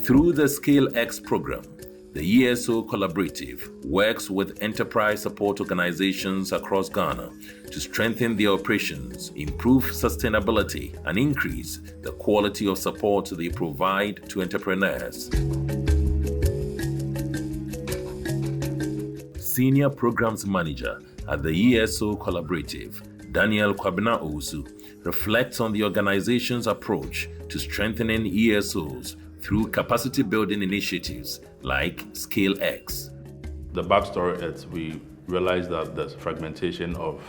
Through the Scale X program, the ESO Collaborative works with enterprise support organizations across Ghana to strengthen their operations, improve sustainability, and increase the quality of support they provide to entrepreneurs. Senior Programs Manager at the ESO Collaborative, Daniel Kwabena Osu, reflects on the organization's approach to strengthening ESOs through capacity building initiatives like Scale X. The backstory is we realized that there's fragmentation of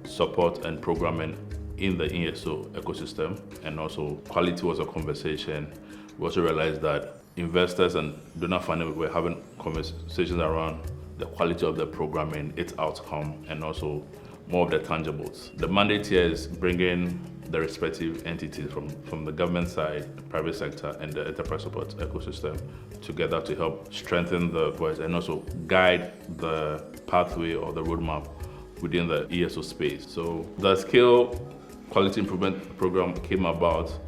support and programming in the ESO ecosystem, and also quality was a conversation. We also realized that investors and donor funding were having conversations around the quality of the programming, its outcome, and also more of the tangibles. The mandate here is bringing the respective entities from the government side, private sector, and the enterprise support ecosystem together to help strengthen the voice and also guide the pathway or the roadmap within the ESO space. So the Scale Quality Improvement Program came about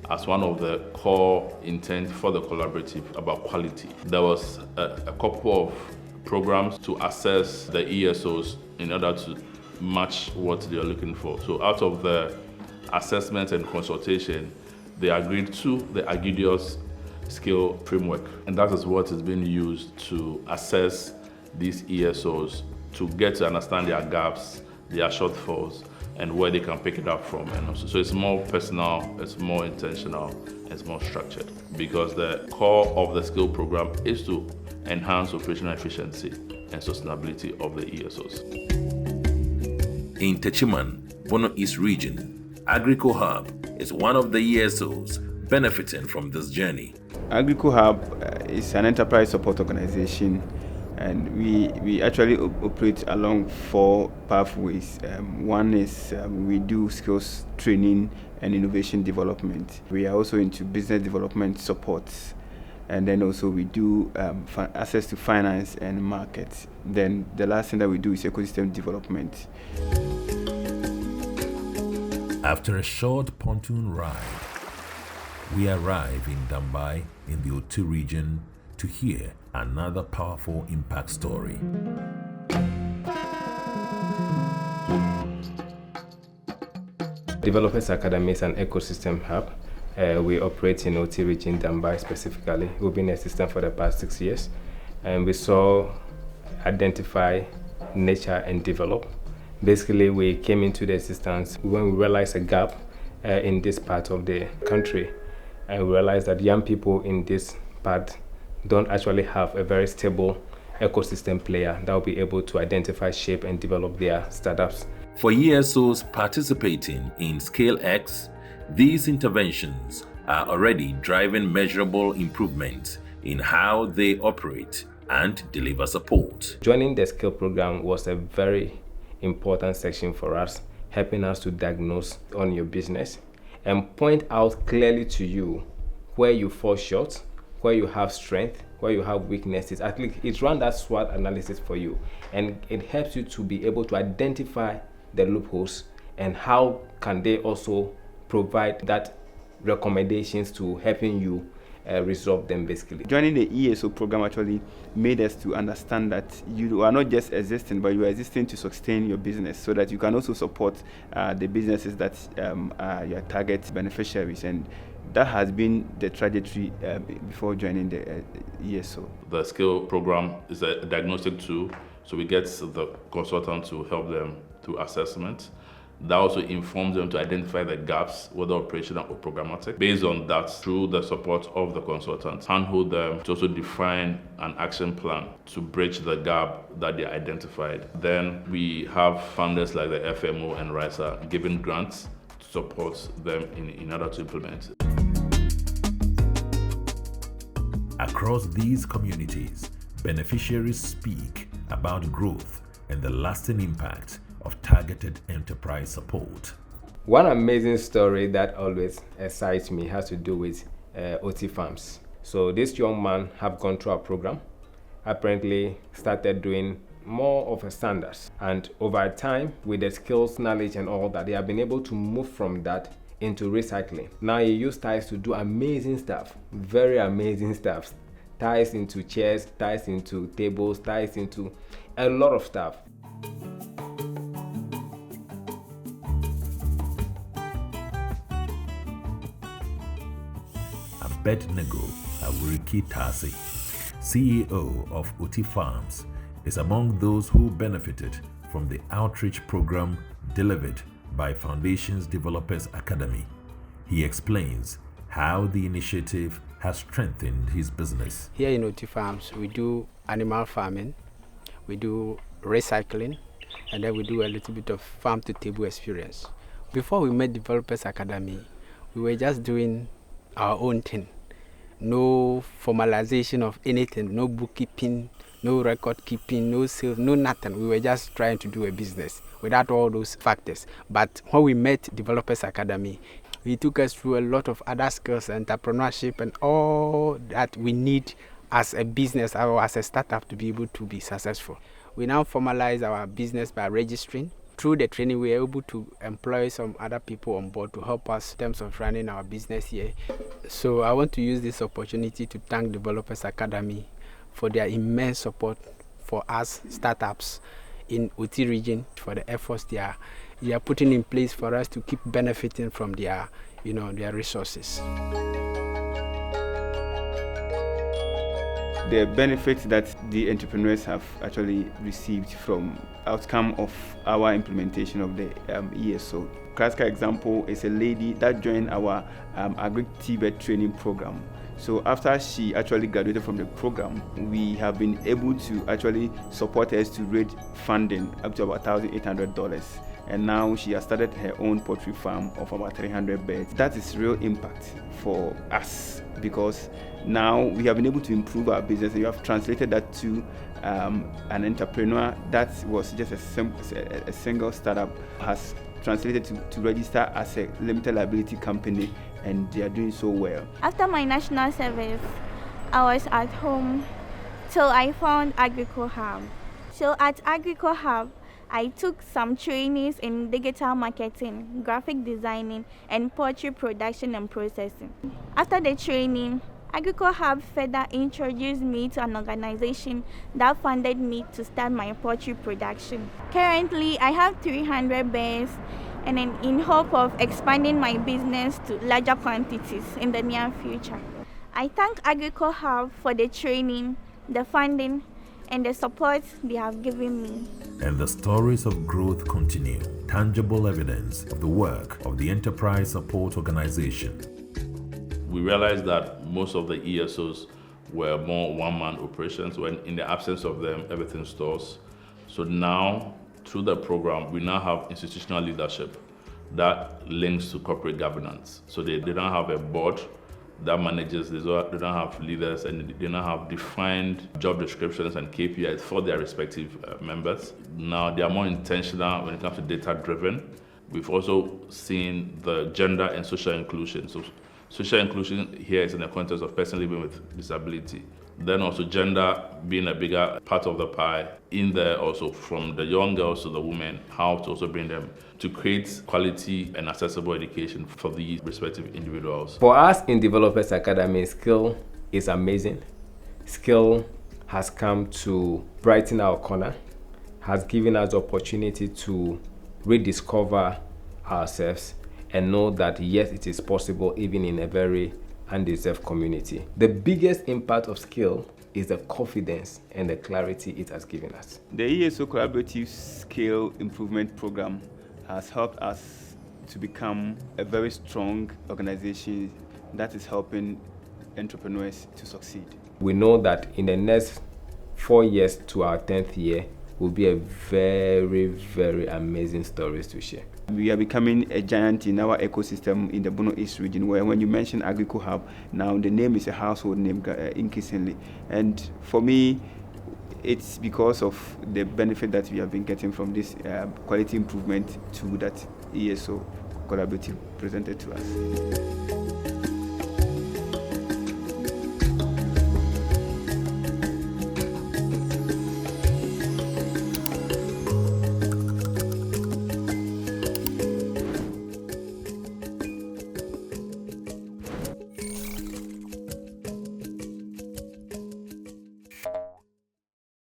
as one of the core intent for the collaborative about quality. There was a couple of programs to assess the ESOs in order to match what they are looking for. So out of the assessment and consultation, they agreed to the IIGh scale framework. And that is what is being used to assess these ESOs to get to understand their gaps, their shortfalls, and where they can pick it up from. And also, so it's more personal, it's more intentional, it's more structured. Because the core of the skill program is to enhance operational efficiency and sustainability of the ESOs. In Techiman, Bono East region, Agrico Hub is one of the ESOs benefiting from this journey. Agrico Hub is an enterprise support organization, and we actually operate along 4 pathways. One is we do skills training and innovation development. We are also into business development support, and then also we do access to finance and markets. Then the last thing that we do is ecosystem development. After a short pontoon ride, we arrive in Dambai in the Otu region to hear another powerful impact story. Developers Academy is an ecosystem hub. We operate in Otu region, Dambai specifically. We've been in a system for the past 6 years, and we saw identify, nurture, and develop. Basically, we came into the assistance when we realized a gap in this part of the country, and we realized that young people in this part don't actually have a very stable ecosystem player that will be able to identify, shape, and develop their startups. For ESOs participating in Scale X, these interventions are already driving measurable improvements in how they operate and deliver support. Joining the Scale program was a very important section for us, helping us to diagnose on your business and point out clearly to you where you fall short, where you have strength, where you have weaknesses. At least it's run that SWOT analysis for you, and it helps you to be able to identify the loopholes and how can they also provide that recommendations to helping you resolve them basically. Joining the ESO program actually made us to understand that you are not just existing, but you are existing to sustain your business so that you can also support the businesses that are your target beneficiaries. And that has been the trajectory before joining the ESO. The skill program is a diagnostic tool, so we get the consultant to help them through assessment. That also informs them to identify the gaps, whether operational or programmatic. Based on that, through the support of the consultant, handhold them to also define an action plan to bridge the gap that they identified. Then we have funders like the FMO and RISA giving grants to support them in order to implement. Across these communities, beneficiaries speak about growth and the lasting impact of targeted enterprise support. One amazing story that always excites me has to do with OT farms. So this young man have gone through our program, apparently started doing more of a standards, and over time with the skills, knowledge and all that, they have been able to move from that into recycling. Now you use ties to do amazing stuff, very amazing stuff. Ties into chairs, ties into tables, ties into a lot of stuff. Abednego Awuriki-Tase, CEO of Uti Farms, is among those who benefited from the outreach program delivered by Foundations Developers Academy. He explains how the initiative has strengthened his business. Here in Uti Farms, we do animal farming, we do recycling, and then we do a little bit of farm-to-table experience. Before we made Developers Academy, we were just doing our own thing. No formalization of anything, no bookkeeping, no record keeping, no sales, no nothing. We were just trying to do a business without all those factors. But when we met Developers Academy, he took us through a lot of other skills, entrepreneurship, and all that we need as a business or as a startup to be able to be successful. We now formalize our business by registering. Through the training, we are able to employ some other people on board to help us in terms of running our business here. So I want to use this opportunity to thank Developers Academy for their immense support for us startups in Uti region, for the efforts they are putting in place for us to keep benefiting from their resources. The benefits that the entrepreneurs have actually received from outcome of our implementation of the ESO. Classical example is a lady that joined our Agri-TVET training program. So after she actually graduated from the program, we have been able to actually support her to raise funding up to about $1,800. And now she has started her own poultry farm of about 300 birds. That is real impact for us, because now we have been able to improve our business. We have translated that to an entrepreneur that was just a single startup has translated to register as a limited liability company, and they are doing so well. After my national service, I was at home till I found IIGh. So at IIGh, I took some trainings in digital marketing, graphic designing, and poultry production and processing. After the training, IIGh further introduced me to an organization that funded me to start my poultry production. Currently, I have 300 birds, and in hope of expanding my business to larger quantities in the near future. I thank IIGh for the training, the funding, and the support they have given me. And the stories of growth continue. Tangible evidence of the work of the Enterprise Support Organization. We realized that most of the ESOs were more one-man operations, when in the absence of them, everything stalls. So now, through the program, we now have institutional leadership that links to corporate governance. So they don't have a board that manages, they don't have leaders, and they don't have defined job descriptions and KPIs for their respective members. Now they are more intentional when it comes to data-driven. We've also seen the gender and social inclusion. So social inclusion here is in the context of person living with disability. Then also gender being a bigger part of the pie in there, also from the young girls to the women, how to also bring them to create quality and accessible education for these respective individuals. For us in Developers Academy, skill is amazing. Skill has come to brighten our corner, has given us the opportunity to rediscover ourselves and know that yes, it is possible even in a very undeserved community. The biggest impact of skill is the confidence and the clarity it has given us. The ESO Collaborative Skill Improvement Program has helped us to become a very strong organization that is helping entrepreneurs to succeed. We know that in the next 4 years to our 10th year will be a very, very amazing stories to share. We are becoming a giant in our ecosystem in the Bono East region, where when you mention IIGh, now the name is a household name increasingly. And for me, it's because of the benefit that we have been getting from this quality improvement tool that ESO Collaborative presented to us.